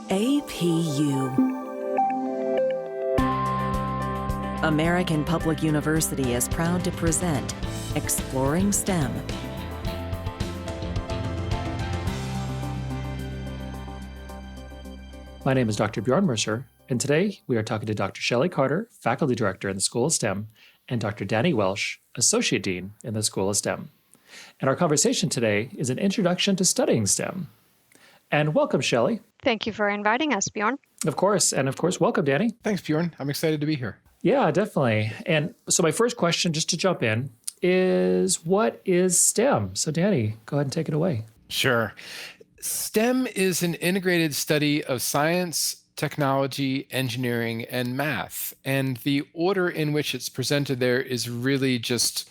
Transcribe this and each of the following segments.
APU. American Public University is proud to present Exploring STEM. My name is Dr. Bjorn Mercer, and today we are talking to Dr. Shelli Carter, Faculty Director in the School of STEM, and Dr. Danny Welsch, Associate Dean in the School of STEM. And our conversation today is an introduction to studying STEM. And welcome, Shelli. Thank you for inviting us, Bjorn. Of course, welcome, Danny. Thanks, Bjorn. I'm excited to be here. Yeah, definitely. And so my first question, just to jump in, is what is STEM? So Danny, go ahead and take it away. Sure. STEM is an integrated study of science, technology, engineering, and math. And the order in which it's presented there is really just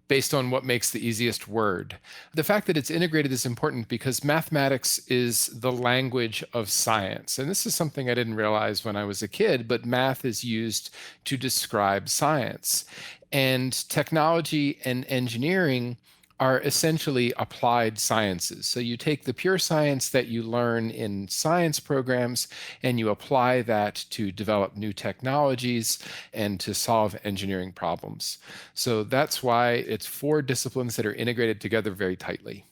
based on what makes the easiest word. The fact that it's integrated is important because mathematics is the language of science. And this is something I didn't realize when I was a kid, but math is used to describe science. And technology and engineering are essentially applied sciences. So you take the pure science that you learn in science programs and you apply that to develop new technologies and to solve engineering problems. So that's why it's four disciplines that are integrated together very tightly.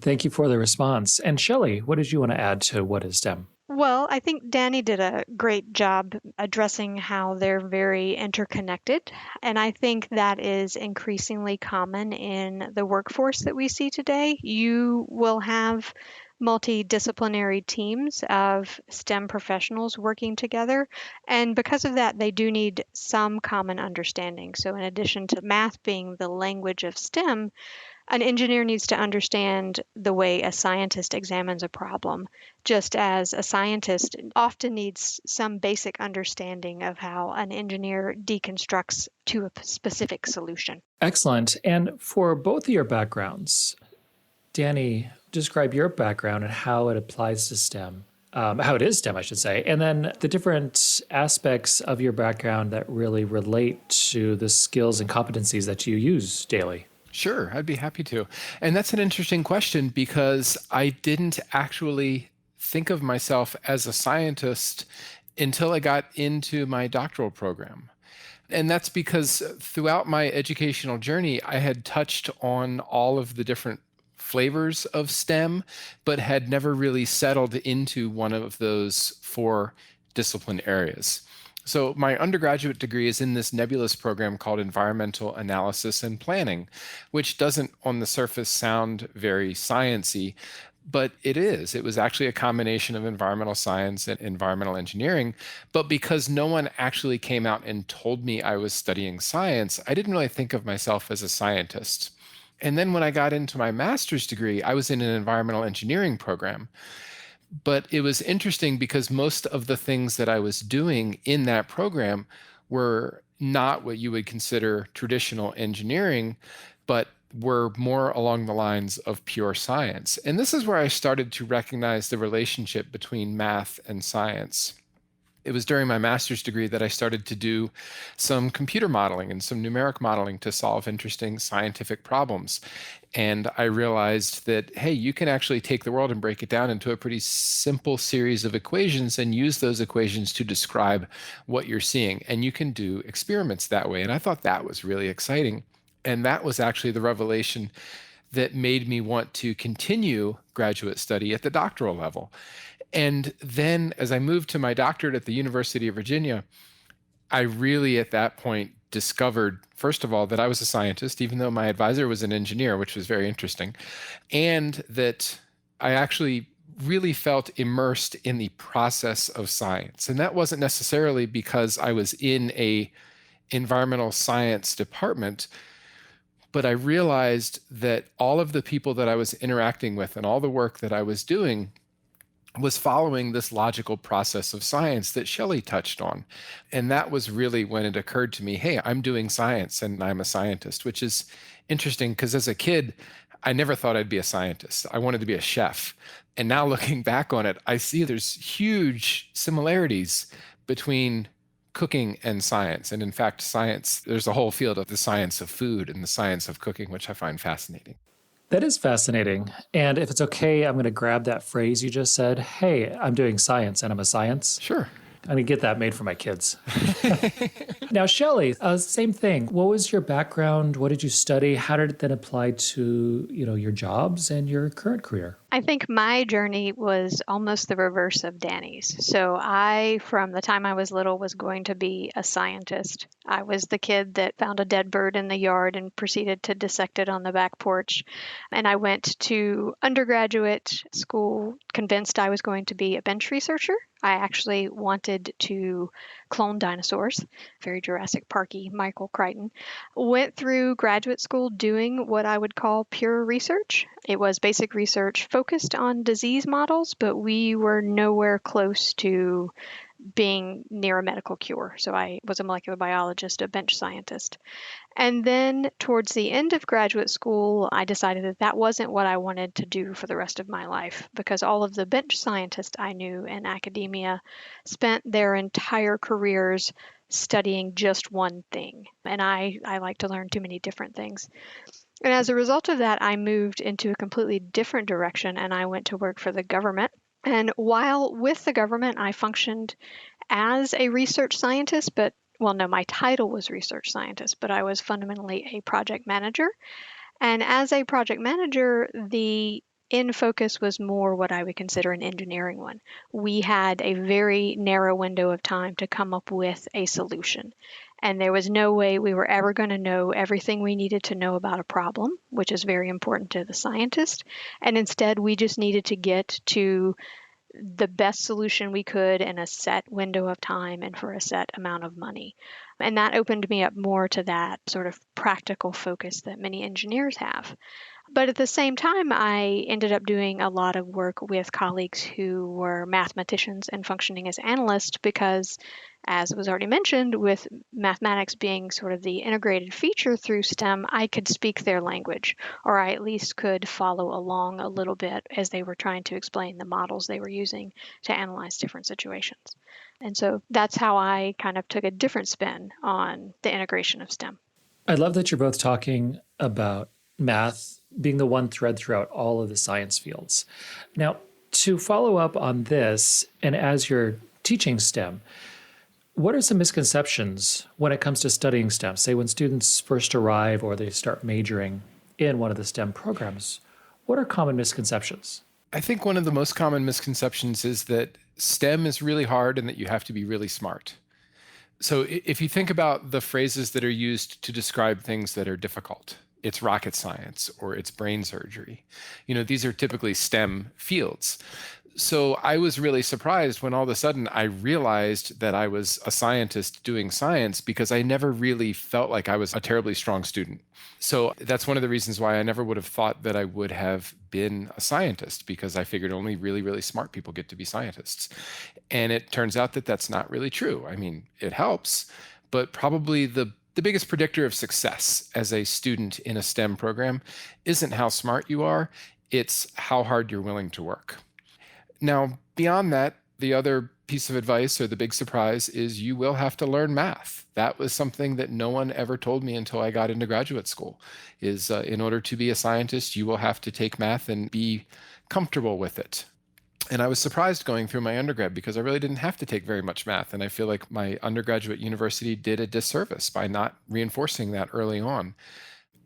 Thank you for the response. And Shelli, what did you want to add to what is STEM? Well, I think Danny did a great job addressing how they're very interconnected. And I think that is increasingly common in the workforce that we see today. You will have multidisciplinary teams of STEM professionals working together. And because of that, they do need some common understanding. So in addition to math being the language of STEM, an engineer needs to understand the way a scientist examines a problem, just as a scientist often needs some basic understanding of how an engineer deconstructs to a specific solution. Excellent. And for both of your backgrounds, Danny, describe your background and how it applies to STEM. How it is STEM, I should say, and then the different aspects of your background that really relate to the skills and competencies that you use daily. Sure, I'd be happy to. And that's an interesting question because I didn't actually think of myself as a scientist until I got into my doctoral program. And that's because throughout my educational journey, I had touched on all of the different flavors of STEM, but had never really settled into one of those four discipline areas. So my undergraduate degree is in this nebulous program called Environmental Analysis and Planning, which doesn't on the surface sound very science-y, but it is. It was actually a combination of environmental science and environmental engineering. But because no one actually came out and told me I was studying science, I didn't really think of myself as a scientist. And then when I got into my master's degree, I was in an environmental engineering program. But it was interesting because most of the things that I was doing in that program were not what you would consider traditional engineering, but were more along the lines of pure science. And this is where I started to recognize the relationship between math and science. It was during my master's degree that I started to do some computer modeling and some numeric modeling to solve interesting scientific problems. And I realized that, hey, you can actually take the world and break it down into a pretty simple series of equations and use those equations to describe what you're seeing. And you can do experiments that way. And I thought that was really exciting. And that was actually the revelation that made me want to continue graduate study at the doctoral level. And then as I moved to my doctorate at the University of Virginia, I really at that point discovered, first of all, that I was a scientist, even though my advisor was an engineer, which was very interesting, and that I actually really felt immersed in the process of science. And that wasn't necessarily because I was in a environmental science department, but I realized that all of the people that I was interacting with and all the work that I was doing was following this logical process of science that Shelli touched on. And that was really when it occurred to me, hey, I'm doing science and I'm a scientist, which is interesting because as a kid, I never thought I'd be a scientist. I wanted to be a chef. And now looking back on it, I see there's huge similarities between cooking and science. And in fact, science, there's a whole field of the science of food and the science of cooking, which I find fascinating. That is fascinating. And if it's okay, I'm going to grab that phrase you just said. Hey, I'm doing science and I'm a science. Sure. I'm going to get that made for my kids. Now, Shelley, same thing. What was your background? What did you study? How did it then apply to, your jobs and your current career? I think my journey was almost the reverse of Danny's. So from the time I was little, was going to be a scientist. I was the kid that found a dead bird in the yard and proceeded to dissect it on the back porch. And I went to undergraduate school convinced I was going to be a bench researcher. I actually wanted to clone dinosaurs, very Jurassic Parky, Michael Crichton. Went through graduate school doing what I would call pure research. It was basic research focused on disease models, but we were nowhere close to being near a medical cure. So I was a molecular biologist, a bench scientist. And then towards the end of graduate school, I decided that that wasn't what I wanted to do for the rest of my life, because all of the bench scientists I knew in academia spent their entire careers studying just one thing. And I like to learn too many different things. And as a result of that, I moved into a completely different direction and I went to work for the government. And while with the government, I functioned as a research scientist, my title was research scientist, but I was fundamentally a project manager. And as a project manager, the in focus was more what I would consider an engineering one. We had a very narrow window of time to come up with a solution. And there was no way we were ever going to know everything we needed to know about a problem, which is very important to the scientist. And instead, we just needed to get to the best solution we could in a set window of time and for a set amount of money. And that opened me up more to that sort of practical focus that many engineers have. But at the same time, I ended up doing a lot of work with colleagues who were mathematicians and functioning as analysts because, as was already mentioned, with mathematics being sort of the integrated feature through STEM, I could speak their language, or I at least could follow along a little bit as they were trying to explain the models they were using to analyze different situations. And so that's how I kind of took a different spin on the integration of STEM. I love that you're both talking about math being the one thread throughout all of the science fields. Now, to follow up on this, and as you're teaching STEM, what are some misconceptions when it comes to studying STEM? Say when students first arrive or they start majoring in one of the STEM programs, what are common misconceptions? I think one of the most common misconceptions is that STEM is really hard and that you have to be really smart. So if you think about the phrases that are used to describe things that are difficult, it's rocket science or it's brain surgery. These are typically STEM fields. So I was really surprised when all of a sudden I realized that I was a scientist doing science because I never really felt like I was a terribly strong student. So that's one of the reasons why I never would have thought that I would have been a scientist, because I figured only really, really smart people get to be scientists. And it turns out that that's not really true. I mean, it helps, but probably the biggest predictor of success as a student in a STEM program isn't how smart you are, it's how hard you're willing to work. Now, beyond that, the other piece of advice or the big surprise is you will have to learn math. That was something that no one ever told me until I got into graduate school, is in order to be a scientist, you will have to take math and be comfortable with it. And I was surprised going through my undergrad because I really didn't have to take very much math. And I feel like my undergraduate university did a disservice by not reinforcing that early on.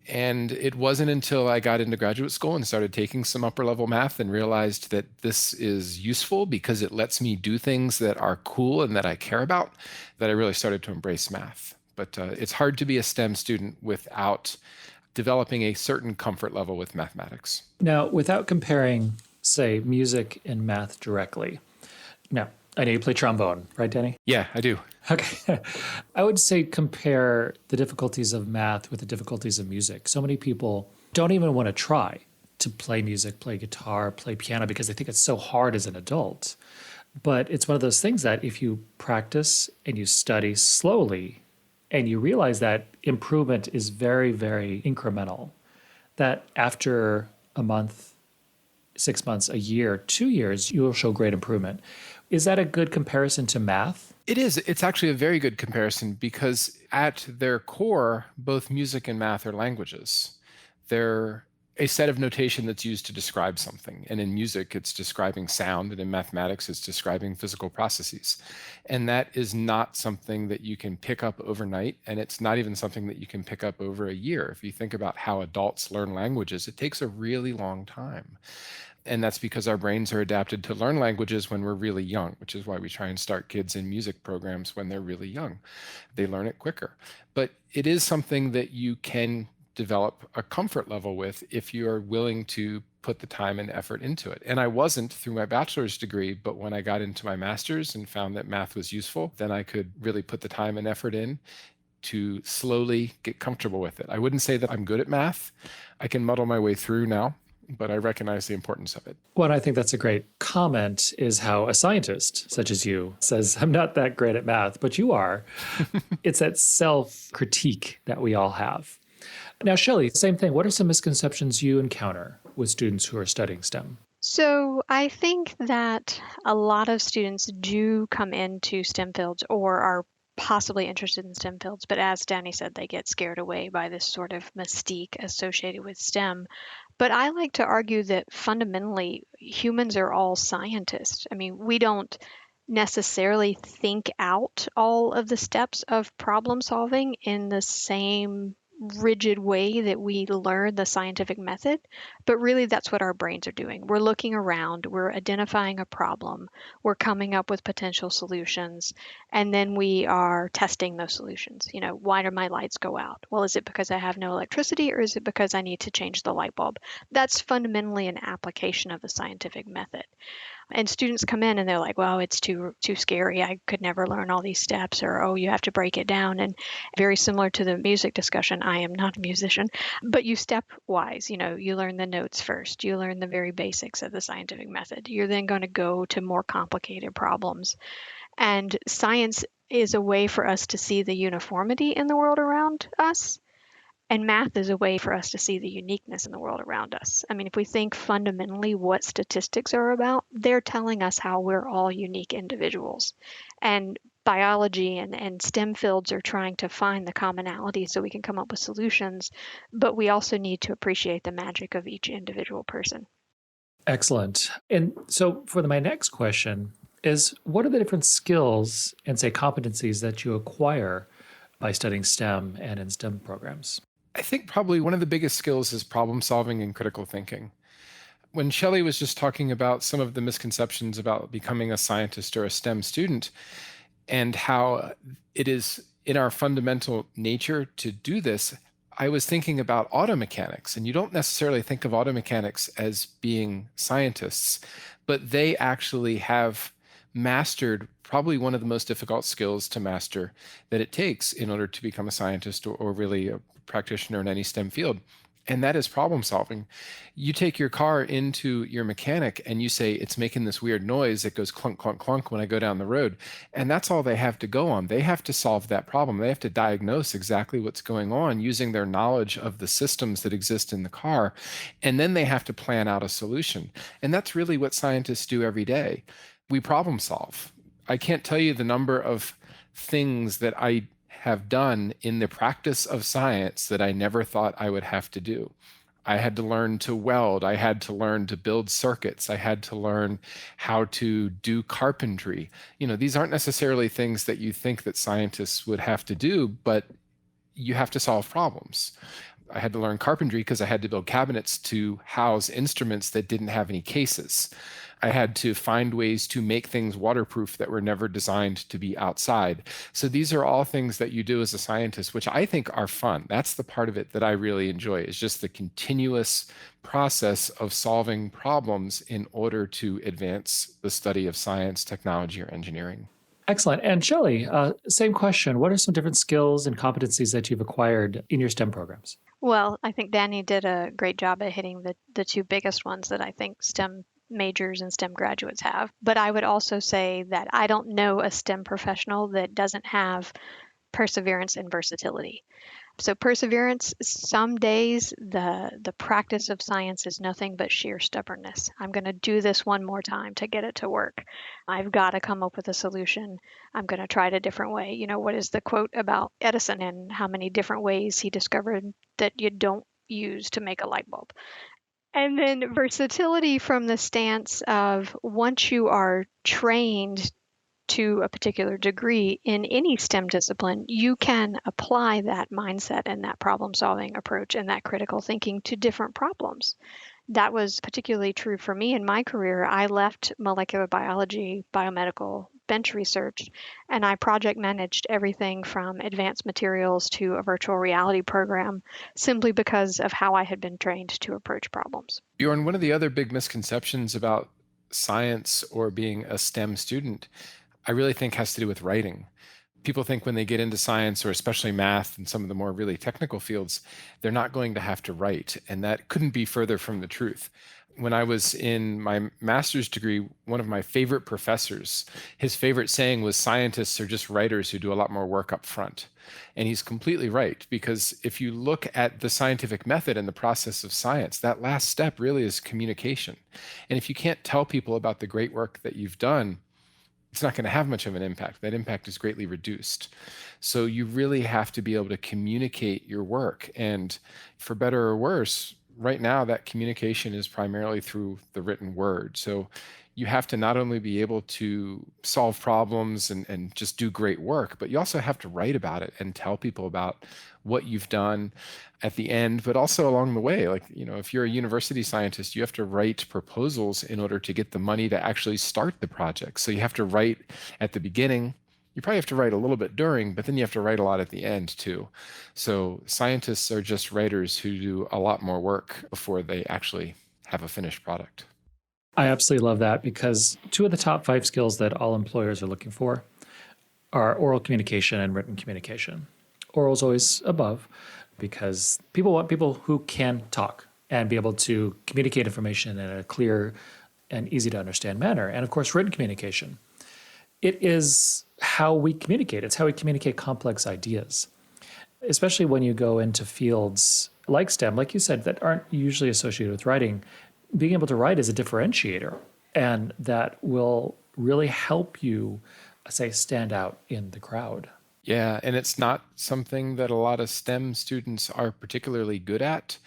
And it wasn't until I got into graduate school and started taking some upper level math and realized that this is useful because it lets me do things that are cool and that I care about, that I really started to embrace math. But it's hard to be a STEM student without developing a certain comfort level with mathematics. Now, without comparing, say, music and math directly. Now, I know you play trombone, right, Danny? Yeah, I do. Okay. I would say compare the difficulties of math with the difficulties of music. So many people don't even want to try to play music, play guitar, play piano because they think it's so hard as an adult. But it's one of those things that if you practice and you study slowly and you realize that improvement is very, very incremental, that after a month, 6 months, a year, 2 years, you will show great improvement. Is that a good comparison to math? It is. It's actually a very good comparison because at their core, both music and math are languages. They're a set of notation that's used to describe something. And in music, it's describing sound, and in mathematics, it's describing physical processes. And that is not something that you can pick up overnight, and it's not even something that you can pick up over a year. If you think about how adults learn languages, it takes a really long time. And that's because our brains are adapted to learn languages when we're really young, which is why we try and start kids in music programs when they're really young. They learn it quicker. But it is something that you can develop a comfort level with if you are willing to put the time and effort into it. And I wasn't through my bachelor's degree, but when I got into my master's and found that math was useful, then I could really put the time and effort in to slowly get comfortable with it. I wouldn't say that I'm good at math. I can muddle my way through now, but I recognize the importance of it. What I think that's a great comment is how a scientist such as you says, I'm not that great at math, but you are. It's that self-critique that we all have. Now, Shelley, same thing. What are some misconceptions you encounter with students who are studying STEM? So I think that a lot of students do come into STEM fields or are possibly interested in STEM fields, but as Danny said, they get scared away by this sort of mystique associated with STEM. But I like to argue that fundamentally humans are all scientists. I mean, we don't necessarily think out all of the steps of problem solving in the same rigid way that we learn the scientific method, but really that's what our brains are doing. We're looking around, we're identifying a problem, we're coming up with potential solutions, and then we are testing those solutions. You know, why do my lights go out? Well, is it because I have no electricity, or is it because I need to change the light bulb? That's fundamentally an application of the scientific method. And students come in and they're like, well, it's too scary. I could never learn all these steps, or, oh, you have to break it down. And very similar to the music discussion, I am not a musician, but you stepwise, you learn the notes first. You learn the very basics of the scientific method. You're then going to go to more complicated problems. And science is a way for us to see the uniformity in the world around us. And math is a way for us to see the uniqueness in the world around us. I mean, if we think fundamentally what statistics are about, they're telling us how we're all unique individuals. And biology and STEM fields are trying to find the commonality so we can come up with solutions, but we also need to appreciate the magic of each individual person. Excellent. And so for my next question is, what are the different skills and, say, competencies that you acquire by studying STEM and in STEM programs? I think probably one of the biggest skills is problem solving and critical thinking. When Shelley was just talking about some of the misconceptions about becoming a scientist or a STEM student and how it is in our fundamental nature to do this, I was thinking about auto mechanics. And you don't necessarily think of auto mechanics as being scientists, but they actually have mastered probably one of the most difficult skills to master that it takes in order to become a scientist or really a practitioner in any STEM field. And that is problem solving. You take your car into your mechanic and you say, it's making this weird noise that goes clunk, clunk, clunk when I go down the road. And that's all they have to go on. They have to solve that problem. They have to diagnose exactly what's going on using their knowledge of the systems that exist in the car. And then they have to plan out a solution. And that's really what scientists do every day. We problem solve. I can't tell you the number of things that I have done in the practice of science that I never thought I would have to do. I had to learn to weld. I had to learn to build circuits. I had to learn how to do carpentry. These aren't necessarily things that you think that scientists would have to do, but you have to solve problems. I had to learn carpentry because I had to build cabinets to house instruments that didn't have any cases. I had to find ways to make things waterproof that were never designed to be outside. So these are all things that you do as a scientist, which I think are fun. That's the part of it that I really enjoy, is just the continuous process of solving problems in order to advance the study of science, technology, or engineering. Excellent. And Shelley, same question. What are some different skills and competencies that you've acquired in your STEM programs? Well, I think Danny did a great job at hitting the two biggest ones that I think STEM majors and STEM graduates have. But I would also say that I don't know a STEM professional that doesn't have perseverance and versatility. So perseverance, some days the practice of science is nothing but sheer stubbornness. I'm going to do this one more time to get it to work. I've got to come up with a solution. I'm going to try it a different way. What is the quote about Edison and how many different ways he discovered that you don't use to make a light bulb. And then versatility from the stance of once you are trained to a particular degree in any STEM discipline, you can apply that mindset and that problem solving approach and that critical thinking to different problems. That was particularly true for me in my career. I left molecular biology, biomedical bench research, and I project managed everything from advanced materials to a virtual reality program simply because of how I had been trained to approach problems. Bjorn, one of the other big misconceptions about science or being a STEM student, I really think has to do with writing. People think when they get into science, or especially math and some of the more really technical fields, they're not going to have to write. And that couldn't be further from the truth. When I was in my master's degree, one of my favorite professors, his favorite saying was, scientists are just writers who do a lot more work up front. And he's completely right, because if you look at the scientific method and the process of science, that last step really is communication. And if you can't tell people about the great work that you've done, it's not going to have much of an impact. That impact is greatly reduced. So you really have to be able to communicate your work. And for better or worse, right now, that communication is primarily through the written word. So you have to not only be able to solve problems and just do great work, but you also have to write about it and tell people about what you've done at the end, but also along the way. Like, if you're a university scientist, you have to write proposals in order to get the money to actually start the project. So you have to write at the beginning. You probably have to write a little bit during, but then you have to write a lot at the end too. So scientists are just writers who do a lot more work before they actually have a finished product. I absolutely love that, because 2 of the top 5 skills that all employers are looking for are oral communication and written communication. Oral is always above, because people want people who can talk and be able to communicate information in a clear and easy to understand manner. And of course, written communication. It is how we communicate. It's how we communicate complex ideas, especially when you go into fields like STEM, like you said, that aren't usually associated with writing. Being able to write is a differentiator, and that will really help you, say, stand out in the crowd. Yeah, and it's not something that a lot of STEM students are particularly good at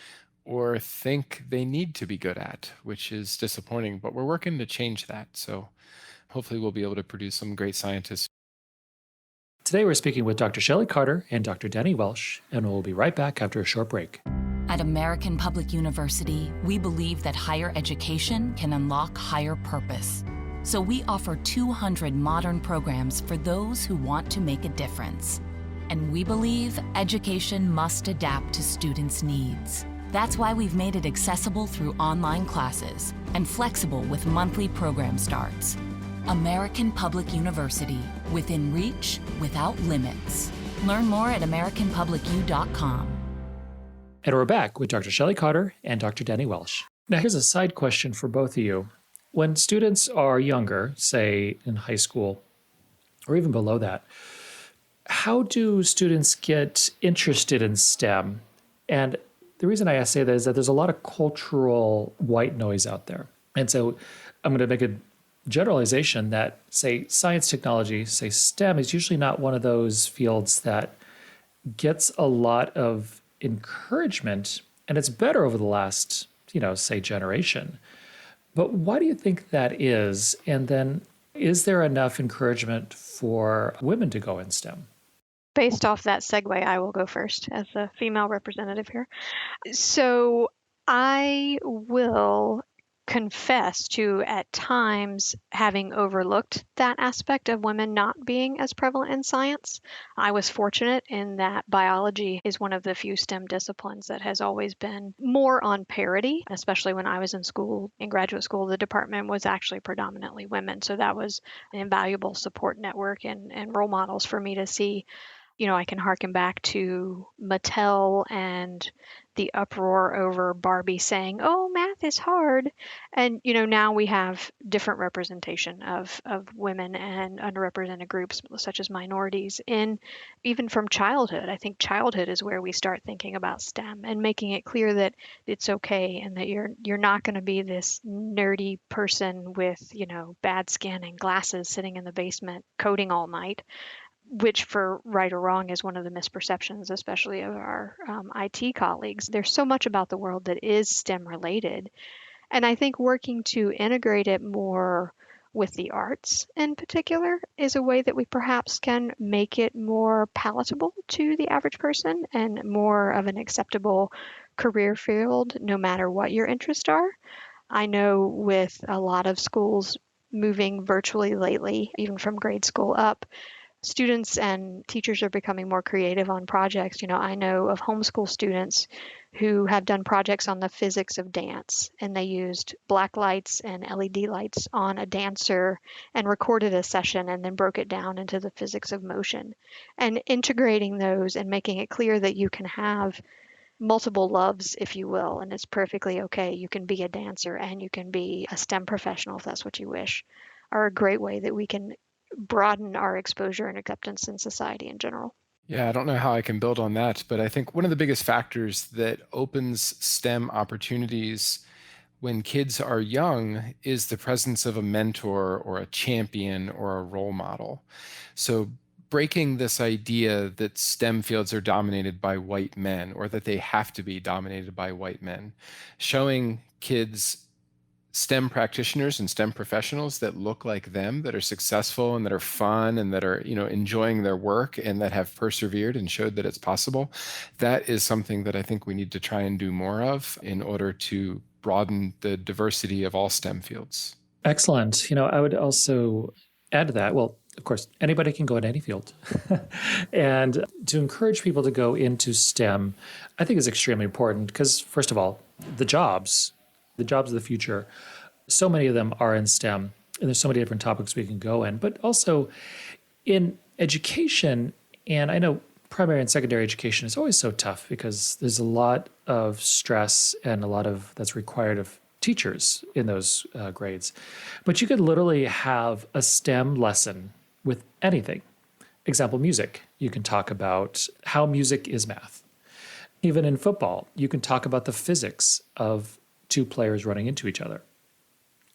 or think they need to be good at, which is disappointing, but we're working to change that. So hopefully we'll be able to produce some great scientists. Today we're speaking with Dr. Shelli Carter and Dr. Danny Welsch, and we'll be right back after a short break. At American Public University, we believe that higher education can unlock higher purpose. So we offer 200 modern programs for those who want to make a difference. And we believe education must adapt to students' needs. That's why we've made it accessible through online classes and flexible with monthly program starts. American Public University, within reach, without limits. Learn more at americanpublicu.com. And we're back with Dr. Shelli Carter and Dr. Danny Welsch. Now, here's a side question for both of you. When students are younger, say in high school or even below that, how do students get interested in STEM? And the reason I say that is that there's a lot of cultural white noise out there. And so I'm going to make a generalization that, say, science, technology, say STEM is usually not one of those fields that gets a lot of encouragement, and it's better over the last, say, generation. But why do you think that is? And then is there enough encouragement for women to go in STEM? Based off that segue, I will go first as a female representative here. So I will confess to at times having overlooked that aspect of women not being as prevalent in science. I was fortunate in that biology is one of the few STEM disciplines that has always been more on parity, especially when I was in school. In graduate school, the department was actually predominantly women. So that was an invaluable support network and role models for me to see. I can harken back to Mattel and the uproar over Barbie saying, "Oh, math is hard." And, now we have different representation of women and underrepresented groups, such as minorities, even from childhood. I think childhood is where we start thinking about STEM and making it clear that it's okay and that you're not going to be this nerdy person with, bad skin and glasses sitting in the basement coding all night. which for right or wrong is one of the misperceptions, especially of our IT colleagues. There's so much about the world that is STEM related. And I think working to integrate it more with the arts in particular is a way that we perhaps can make it more palatable to the average person and more of an acceptable career field, no matter what your interests are. I know with a lot of schools moving virtually lately, even from grade school up, students and teachers are becoming more creative on projects. I know of homeschool students who have done projects on the physics of dance, and they used black lights and LED lights on a dancer and recorded a session and then broke it down into the physics of motion. And integrating those and making it clear that you can have multiple loves, if you will, and it's perfectly okay. You can be a dancer and you can be a STEM professional if that's what you wish, are a great way that we can broaden our exposure and acceptance in society in general. Yeah, I don't know how I can build on that, but I think one of the biggest factors that opens STEM opportunities when kids are young is the presence of a mentor or a champion or a role model. So breaking this idea that STEM fields are dominated by white men or that they have to be dominated by white men, showing kids STEM practitioners and STEM professionals that look like them, that are successful and that are fun and that are, enjoying their work and that have persevered and showed that it's possible. That is something that I think we need to try and do more of in order to broaden the diversity of all STEM fields. Excellent. I would also add to that, well, of course, anybody can go in any field. And to encourage people to go into STEM, I think is extremely important because, first of all, the jobs of the future, so many of them are in STEM, and there's so many different topics we can go in, but also in education. And I know primary and secondary education is always so tough because there's a lot of stress and a lot of that's required of teachers in those grades. But you could literally have a STEM lesson with anything. Example, music. You can talk about how music is math. Even in football, you can talk about the physics of two players running into each other.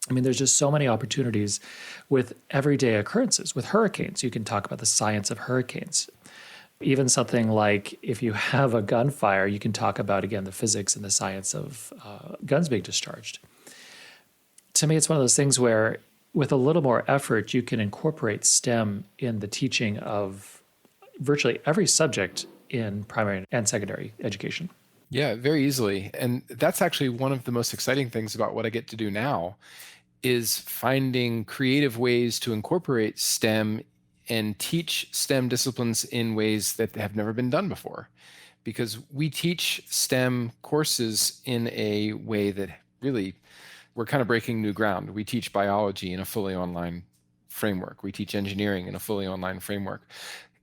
I mean, there's just so many opportunities with everyday occurrences. With hurricanes, you can talk about the science of hurricanes. Even something like if you have a gunfire, you can talk about, again, the physics and the science of guns being discharged. To me, it's one of those things where with a little more effort, you can incorporate STEM in the teaching of virtually every subject in primary and secondary education. Yeah, very easily. And that's actually one of the most exciting things about what I get to do now is finding creative ways to incorporate STEM and teach STEM disciplines in ways that have never been done before. Because we teach STEM courses in a way that really, we're kind of breaking new ground. We teach biology in a fully online framework. We teach engineering in a fully online framework.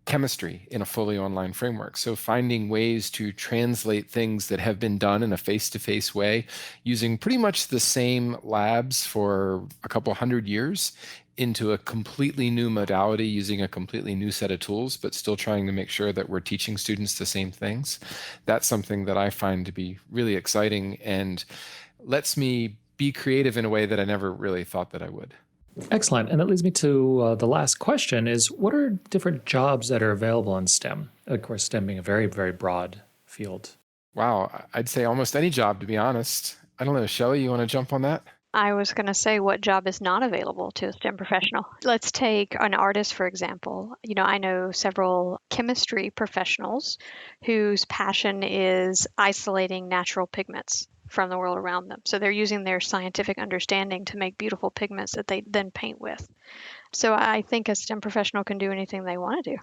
Chemistry in a fully online framework. So finding ways to translate things that have been done in a face-to-face way using pretty much the same labs for a couple hundred years into a completely new modality using a completely new set of tools, but still trying to make sure that we're teaching students the same things. That's something that I find to be really exciting and lets me be creative in a way that I never really thought that I would. Excellent. And that leads me to the last question is, what are different jobs that are available in STEM? Of course, STEM being a very, very broad field. Wow. I'd say almost any job, to be honest. I don't know. Shelley, you want to jump on that? I was going to say, what job is not available to a STEM professional? Let's take an artist, for example. I know several chemistry professionals whose passion is isolating natural pigments from the world around them. So they're using their scientific understanding to make beautiful pigments that they then paint with. So I think a STEM professional can do anything they want to do.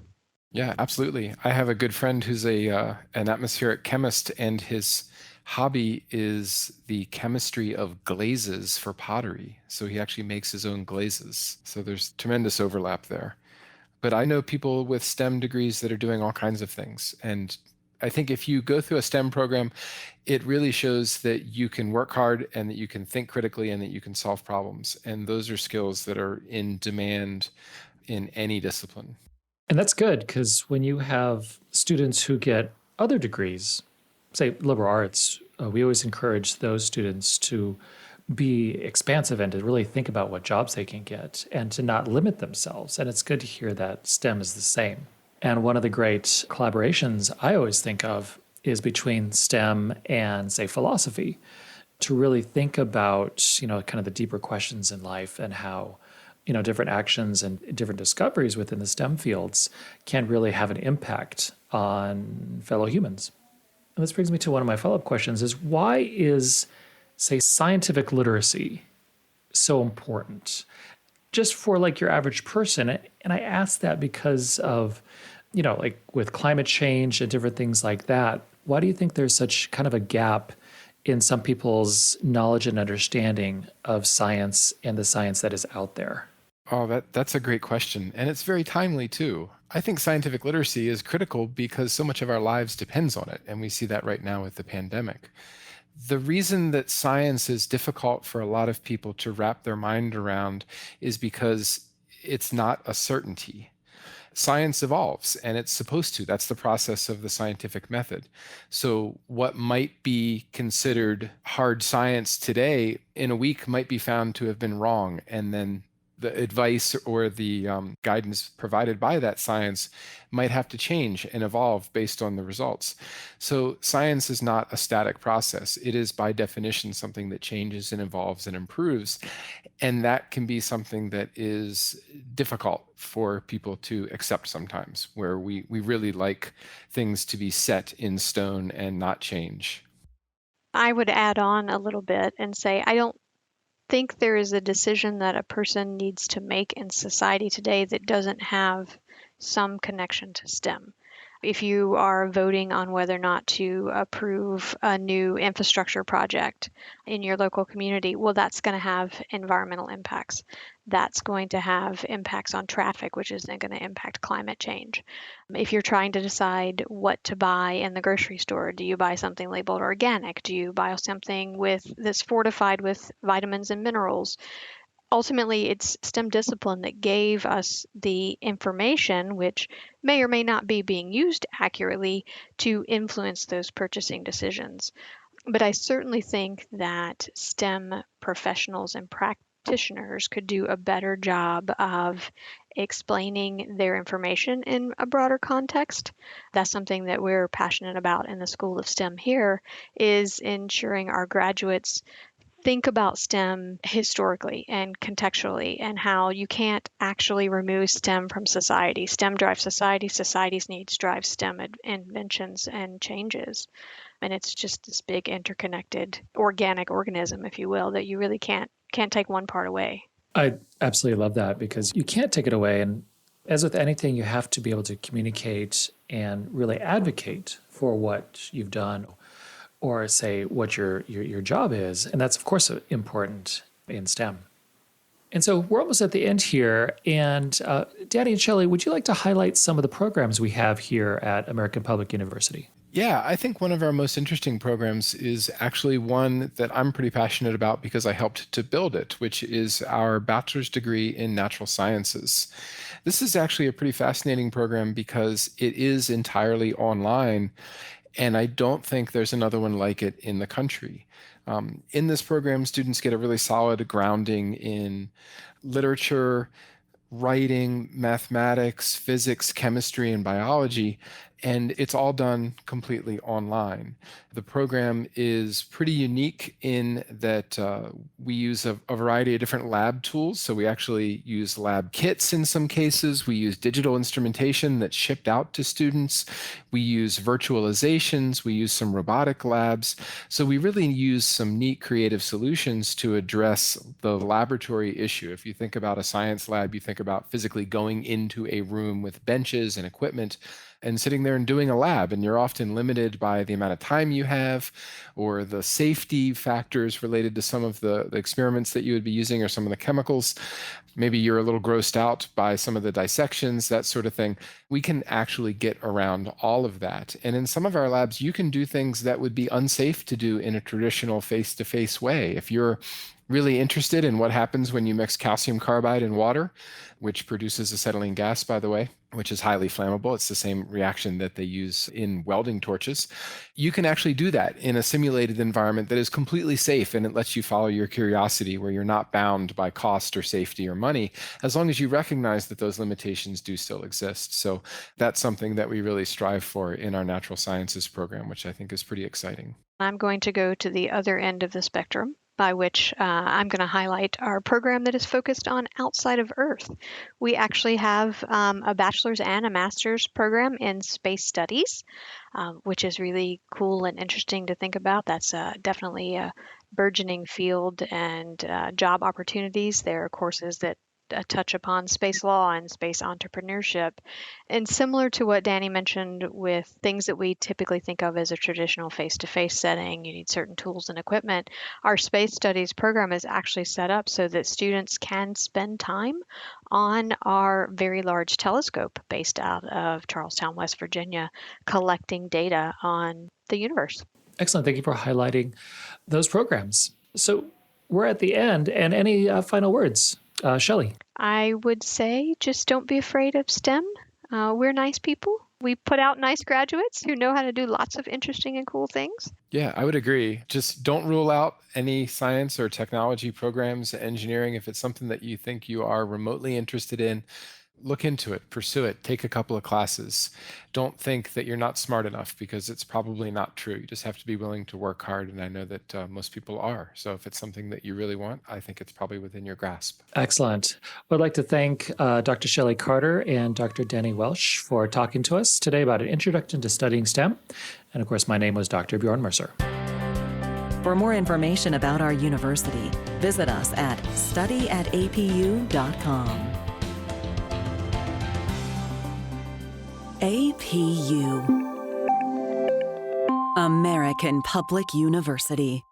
Yeah, absolutely. I have a good friend who's an atmospheric chemist, and his hobby is the chemistry of glazes for pottery. So he actually makes his own glazes. So there's tremendous overlap there. But I know people with STEM degrees that are doing all kinds of things. And I think if you go through a STEM program, it really shows that you can work hard and that you can think critically and that you can solve problems. And those are skills that are in demand in any discipline. And that's good because when you have students who get other degrees, say liberal arts, we always encourage those students to be expansive and to really think about what jobs they can get and to not limit themselves. And it's good to hear that STEM is the same. And one of the great collaborations I always think of is between STEM and, say, philosophy, to really think about, kind of the deeper questions in life and how, different actions and different discoveries within the STEM fields can really have an impact on fellow humans. And this brings me to one of my follow-up questions is why is, say, scientific literacy so important just for like your average person? And I ask that because of, like with climate change and different things like that, why do you think there's such kind of a gap in some people's knowledge and understanding of science and the science that is out there? Oh, that's a great question. And it's very timely too. I think scientific literacy is critical because so much of our lives depends on it. And we see that right now with the pandemic. The reason that science is difficult for a lot of people to wrap their mind around is because it's not a certainty. Science evolves, and it's supposed to. That's the process of the scientific method. So what might be considered hard science today, in a week might be found to have been wrong, and then the advice or the guidance provided by that science might have to change and evolve based on the results. So science is not a static process. It is by definition something that changes and evolves and improves. And that can be something that is difficult for people to accept sometimes, where we really like things to be set in stone and not change. I would add on a little bit and say, I don't think there is a decision that a person needs to make in society today that doesn't have some connection to STEM. If you are voting on whether or not to approve a new infrastructure project in your local community, well, that's going to have environmental impacts. That's going to have impacts on traffic, which is then going to impact climate change. If you're trying to decide what to buy in the grocery store, do you buy something labeled organic? Do you buy something that's fortified with vitamins and minerals? Ultimately, it's STEM discipline that gave us the information, which may or may not be being used accurately, to influence those purchasing decisions. But I certainly think that STEM professionals and practitioners could do a better job of explaining their information in a broader context. That's something that we're passionate about in the School of STEM here, is ensuring our graduates think about STEM historically and contextually, and how you can't actually remove STEM from society. STEM drives society, society's needs drive STEM inventions and changes. And it's just this big interconnected organic organism, if you will, that you really can't take one part away. I absolutely love that because you can't take it away. And as with anything, you have to be able to communicate and really advocate for what you've done or say what your job is. And that's, of course, important in STEM. And so we're almost at the end here. And Danny and Shelley, would you like to highlight some of the programs we have here at American Public University? Yeah, I think one of our most interesting programs is actually one that I'm pretty passionate about because I helped to build it, which is our bachelor's degree in natural sciences. This is actually a pretty fascinating program because it is entirely online, and I don't think there's another one like it in the country. In this program, students get a really solid grounding in literature, writing, mathematics, physics, chemistry, and biology, and it's all done completely online. The program is pretty unique in that we use a variety of different lab tools. So we actually use lab kits in some cases. We use digital instrumentation that's shipped out to students. We use virtualizations. We use some robotic labs. So we really use some neat creative solutions to address the laboratory issue. If you think about a science lab, you think about physically going into a room with benches and equipment and sitting there and doing a lab, and you're often limited by the amount of time you have or the safety factors related to some of the experiments that you would be using or some of the chemicals. Maybe you're a little grossed out by some of the dissections, that sort of thing. We can actually get around all of that. And in some of our labs, you can do things that would be unsafe to do in a traditional face-to-face way. If you're really interested in what happens when you mix calcium carbide and water, which produces acetylene gas, by the way, which is highly flammable. It's the same reaction that they use in welding torches. You can actually do that in a simulated environment that is completely safe, and it lets you follow your curiosity where you're not bound by cost or safety or money, as long as you recognize that those limitations do still exist. So that's something that we really strive for in our natural sciences program, which I think is pretty exciting. I'm going to go to the other end of the spectrum, by which I'm going to highlight our program that is focused on outside of Earth. We actually have a bachelor's and a master's program in space studies, which is really cool and interesting to think about. That's definitely a burgeoning field and job opportunities. There are courses that touch upon space law and space entrepreneurship. And similar to what Danny mentioned with things that we typically think of as a traditional face-to-face setting, you need certain tools and equipment. Our space studies program is actually set up so that students can spend time on our very large telescope based out of Charlestown, West Virginia, collecting data on the universe. Excellent. Thank you for highlighting those programs. So we're at the end, and any final words? Shelley. I would say just don't be afraid of STEM. We're nice people. We put out nice graduates who know how to do lots of interesting and cool things. Yeah, I would agree. Just don't rule out any science or technology programs, engineering. If it's something that you think you are remotely interested in, look into it, pursue it, take a couple of classes. Don't think that you're not smart enough, because it's probably not true. You just have to be willing to work hard, and I know that most people are. So if it's something that you really want, I think it's probably within your grasp. Excellent. I'd like to thank Dr. Shelli Carter and Dr. Danny Welsch for talking to us today about an introduction to studying STEM. And of course, my name was Dr. Bjorn Mercer. For more information about our university, visit us at studyatapu.com. APU, American Public University.